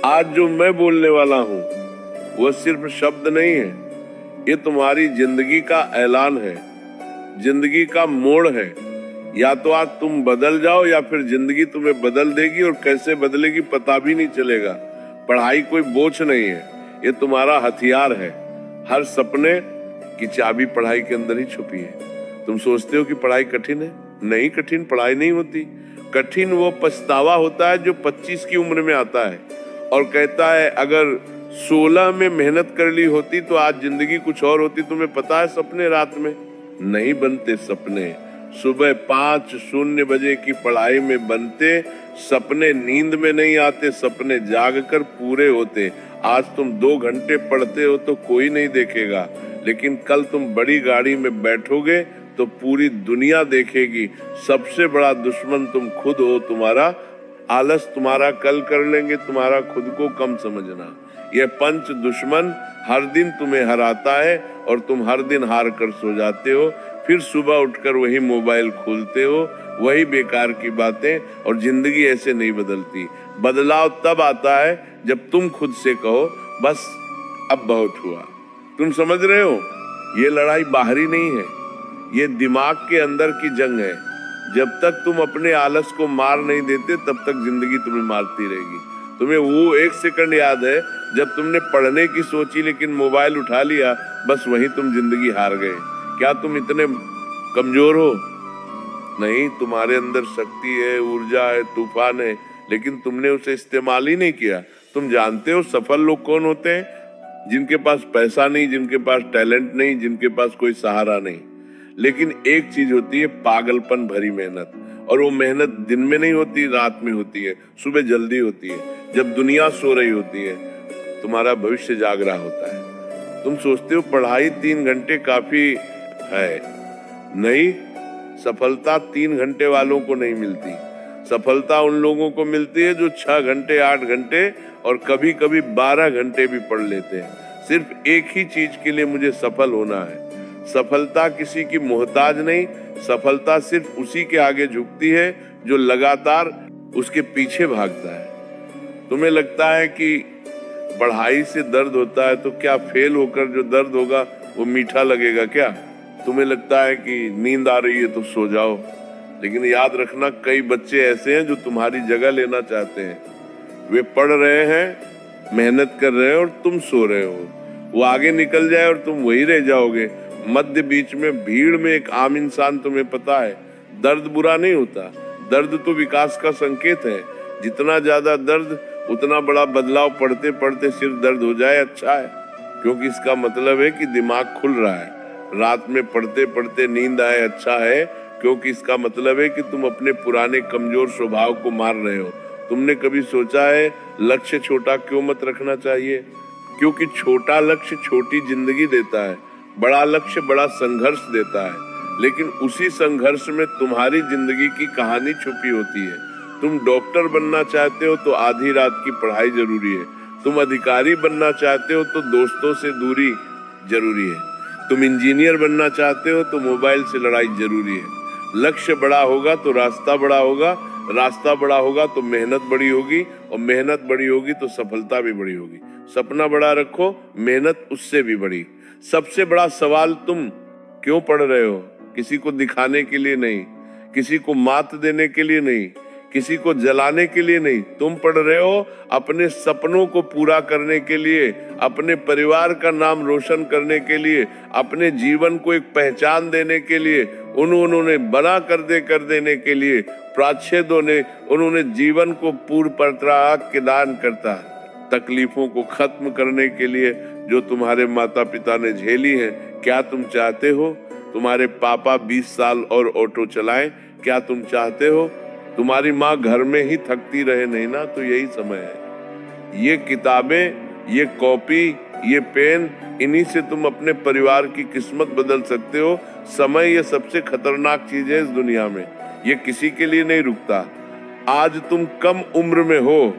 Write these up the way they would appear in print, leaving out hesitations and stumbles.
आज जो मैं बोलने वाला हूँ वो सिर्फ शब्द नहीं है, ये तुम्हारी जिंदगी का ऐलान है, जिंदगी का मोड़ है। या तो आज तुम बदल जाओ या फिर जिंदगी तुम्हें बदल देगी, और कैसे बदलेगी पता भी नहीं चलेगा। पढ़ाई कोई बोझ नहीं है, ये तुम्हारा हथियार है। हर सपने की चाबी पढ़ाई के अंदर ही छुपी है। तुम सोचते हो कि पढ़ाई कठिन है, नहीं, कठिन पढ़ाई नहीं होती। कठिन वो पछतावा होता है जो 25 की उम्र में आता है और कहता है अगर 16 में मेहनत कर ली होती तो आज जिंदगी कुछ और होती। तुम्हें पता है सपने रात में नहीं बनते, सपने सुबह 5:00 बजे की पढ़ाई में बनते। सपने नींद में नहीं आते, सपने जागकर पूरे होते। आज तुम 2 घंटे पढ़ते हो तो कोई नहीं देखेगा, लेकिन कल तुम बड़ी गाड़ी में बैठोगे तो पूरी दुनिया देखेगी। सबसे बड़ा दुश्मन तुम खुद हो। तुम्हारा आलस तुम्हारा कल कर लेंगे, तुम्हारा खुद को कम समझना। यह पंच दुश्मन हर दिन तुम्हें हराता है और तुम हर दिन हार कर सो जाते हो। फिर सुबह उठकर वही मोबाइल खोलते हो, वही बेकार की बातें, और जिंदगी ऐसे नहीं बदलती। बदलाव तब आता है जब तुम खुद से कहो बस अब बहुत हुआ। तुम समझ रहे हो, ये लड़ाई बाहरी नहीं है, ये दिमाग के अंदर की जंग है। जब तक तुम अपने आलस को मार नहीं देते तब तक जिंदगी तुम्हें मारती रहेगी। तुम्हें वो 1 सेकंड याद है जब तुमने पढ़ने की सोची लेकिन मोबाइल उठा लिया, बस वहीं तुम जिंदगी हार गए। क्या तुम इतने कमजोर हो? नहीं, तुम्हारे अंदर शक्ति है, ऊर्जा है, तूफान है, लेकिन तुमने उसे इस्तेमाल ही नहीं किया। तुम जानते हो सफल लोग कौन होते हैं? जिनके पास पैसा नहीं, जिनके पास टैलेंट नहीं, जिनके पास कोई सहारा नहीं, लेकिन एक चीज होती है पागलपन भरी मेहनत। और वो मेहनत दिन में नहीं होती, रात में होती है, सुबह जल्दी होती है, जब दुनिया सो रही होती है, तुम्हारा भविष्य जाग रहा होता है। तुम सोचते हो पढ़ाई 3 घंटे काफी है, नहीं, सफलता 3 घंटे वालों को नहीं मिलती। सफलता उन लोगों को मिलती है जो 6 घंटे, 8 घंटे और कभी कभी 12 घंटे भी पढ़ लेते हैं। सिर्फ एक ही चीज के लिए मुझे सफल होना है। सफलता किसी की मोहताज नहीं, सफलता सिर्फ उसी के आगे झुकती है जो लगातार उसके पीछे भागता है। तुम्हें लगता है कि पढ़ाई से दर्द होता है, तो क्या फेल होकर जो दर्द होगा वो मीठा लगेगा क्या? तुम्हें लगता है कि नींद आ रही है तो सो जाओ, लेकिन याद रखना कई बच्चे ऐसे हैं जो तुम्हारी जगह लेना चाहते हैं। वे पढ़ रहे हैं, मेहनत कर रहे हैं और तुम सो रहे हो। वो आगे निकल जाए और तुम वही रह जाओगे मध्य बीच में, भीड़ में। एक आम इंसान, तुम्हें पता है दर्द बुरा नहीं होता, दर्द तो विकास का संकेत है। जितना ज्यादा दर्द उतना बड़ा बदलाव। पढ़ते पढ़ते सिर दर्द हो जाए अच्छा है, क्योंकि इसका मतलब है कि दिमाग खुल रहा है। रात में पढ़ते पढ़ते नींद आए अच्छा है, क्योंकि इसका मतलब है कि तुम अपने पुराने कमजोर स्वभाव को मार रहे हो। तुमने कभी सोचा है लक्ष्य छोटा क्यों मत रखना चाहिए? क्योंकि छोटा लक्ष्य छोटी जिंदगी देता है, बड़ा लक्ष्य बड़ा संघर्ष देता है। लेकिन उसी संघर्ष में तुम्हारी जिंदगी की कहानी छुपी होती है। तुम डॉक्टर बनना चाहते हो तो आधी रात की पढ़ाई जरूरी है। तुम अधिकारी बनना चाहते हो तो दोस्तों से दूरी जरूरी है। तुम इंजीनियर बनना चाहते हो तो मोबाइल से लड़ाई जरूरी है। लक्ष्य बड़ा होगा तो रास्ता बड़ा होगा, रास्ता बड़ा होगा तो मेहनत बड़ी होगी, और मेहनत बड़ी होगी तो सफलता भी बड़ी होगी। सपना बड़ा रखो, मेहनत उससे भी बड़ी। सबसे बड़ा सवाल, तुम क्यों पढ़ रहे हो? किसी को दिखाने के लिए नहीं, किसी को मात देने के लिए नहीं, किसी को जलाने के लिए नहीं। तुम पढ़ रहे हो अपने सपनों को पूरा करने के लिए, अपने परिवार का नाम रोशन करने के लिए, अपने जीवन को एक पहचान देने के लिए। उन्होंने बना कर देने के लिए। प्राच्छेदों ने उन्होंने जीवन को पूर्ण पत्राग के दान करता है। तकलीफों को खत्म करने के लिए जो तुम्हारे माता पिता ने झेली है। क्या तुम चाहते हो तुम्हारे पापा 20 साल और ऑटो चलाएं? क्या तुम चाहते हो तुम्हारी माँ घर में ही थकती रहे? नहीं ना, तो यही समय है। ये किताबें, ये कॉपी, ये पेन, इन्हीं से तुम अपने परिवार की किस्मत बदल सकते हो। समय ये सबसे खतरनाक चीज है इस दुनिया में, ये किसी के लिए नहीं रुकता। आज तुम कम उम्र में हो,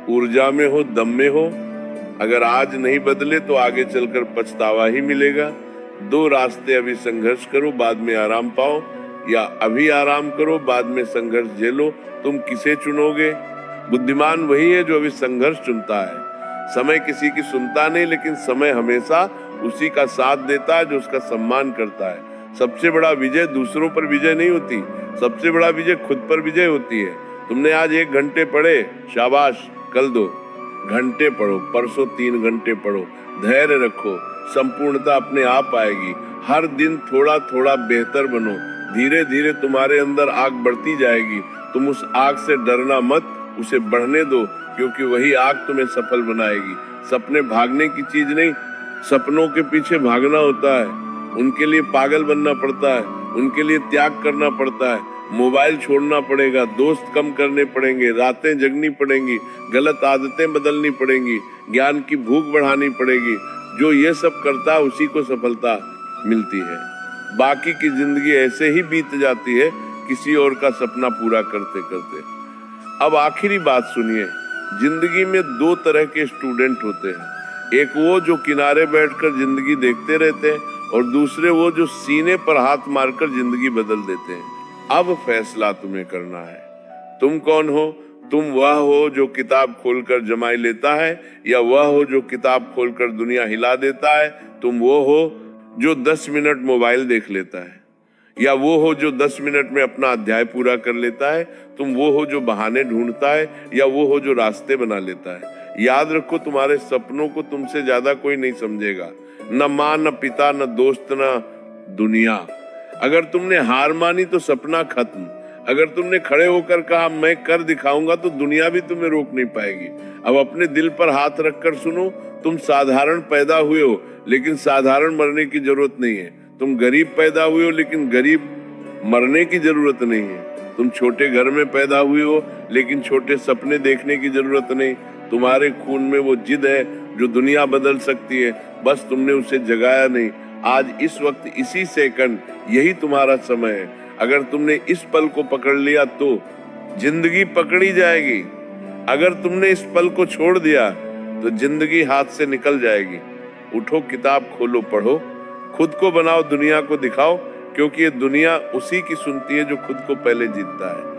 ऊर्जा में हो, दम में हो। अगर आज नहीं बदले तो आगे चलकर पछतावा ही मिलेगा। 2 रास्ते, अभी संघर्ष करो बाद में आराम पाओ, या अभी आराम करो बाद में संघर्ष झेलो। तुम किसे चुनोगे? बुद्धिमान वही है जो अभी संघर्ष चुनता है। समय किसी की सुनता नहीं, लेकिन समय हमेशा उसी का साथ देता है जो उसका सम्मान करता है। सबसे बड़ा विजय दूसरों पर विजय नहीं होती, सबसे बड़ा विजय खुद पर विजय होती है। तुमने आज 1 घंटे पढ़े, शाबाश, कल 2 घंटे पढ़ो, परसों 3 घंटे पढ़ो, धैर्य रखो, संपूर्णता अपने आप आएगी। हर दिन थोड़ा थोड़ा बेहतर बनो, धीरे धीरे तुम्हारे अंदर आग बढ़ती जाएगी। तुम उस आग से डरना मत, उसे बढ़ने दो, क्योंकि वही आग तुम्हें सफल बनाएगी। सपने भागने की चीज नहीं, सपनों के पीछे भागना होता है, उनके लिए पागल बनना पड़ता है, उनके लिए त्याग करना पड़ता है, मोबाइल छोड़ना पड़ेगा, दोस्त कम करने पड़ेंगे, रातें जगनी पड़ेंगी, गलत आदतें बदलनी पड़ेंगी, ज्ञान की भूख बढ़ानी पड़ेगी। जो ये सब करता है उसी को सफलता मिलती है। बाकी की जिंदगी ऐसे ही बीत जाती है, किसी और का सपना पूरा करते करते। अब आखिरी बात सुनिए, जिंदगी में 2 तरह के स्टूडेंट होते हैं। एक वो जो किनारे बैठकर जिंदगी देखते रहते हैं, और दूसरे वो जो सीने पर हाथ मारकर जिंदगी बदल देते हैं। अब फैसला तुम्हें करना है, तुम कौन हो? तुम वह हो जो किताब खोलकर जमाई लेता है, या वह हो जो किताब खोलकर दुनिया हिला देता है? तुम वो हो जो 10 मिनट मोबाइल देख लेता है, या वो हो जो 10 मिनट में अपना अध्याय पूरा कर लेता है? तुम वो हो जो बहाने ढूंढता है, या वो हो जो रास्ते बना लेता है? याद रखो, तुम्हारे सपनों को तुमसे ज्यादा कोई नहीं समझेगा, न माँ, न पिता, न दोस्त, न दुनिया। अगर तुमने हार मानी तो सपना खत्म। अगर तुमने खड़े होकर कहा मैं कर दिखाऊंगा, तो दुनिया भी तुम्हें रोक नहीं पाएगी। अब अपने दिल पर हाथ रखकर सुनो, तुम साधारण पैदा हुए हो, लेकिन साधारण मरने की जरूरत नहीं है। तुम गरीब पैदा हुए हो, लेकिन गरीब मरने की जरूरत नहीं है। तुम छोटे घर में पैदा हुए हो, लेकिन छोटे सपने देखने की जरूरत नहीं। तुम्हारे खून में वो जिद है जो दुनिया बदल सकती है, बस तुमने उसे जगाया नहीं। आज इस वक्त, इसी सेकंड, यही तुम्हारा समय है। अगर तुमने इस पल को पकड़ लिया तो जिंदगी पकड़ी जाएगी। अगर तुमने इस पल को छोड़ दिया तो जिंदगी हाथ से निकल जाएगी। उठो, किताब खोलो, पढ़ो, खुद को बनाओ, दुनिया को दिखाओ, क्योंकि ये दुनिया उसी की सुनती है जो खुद को पहले जीतता है।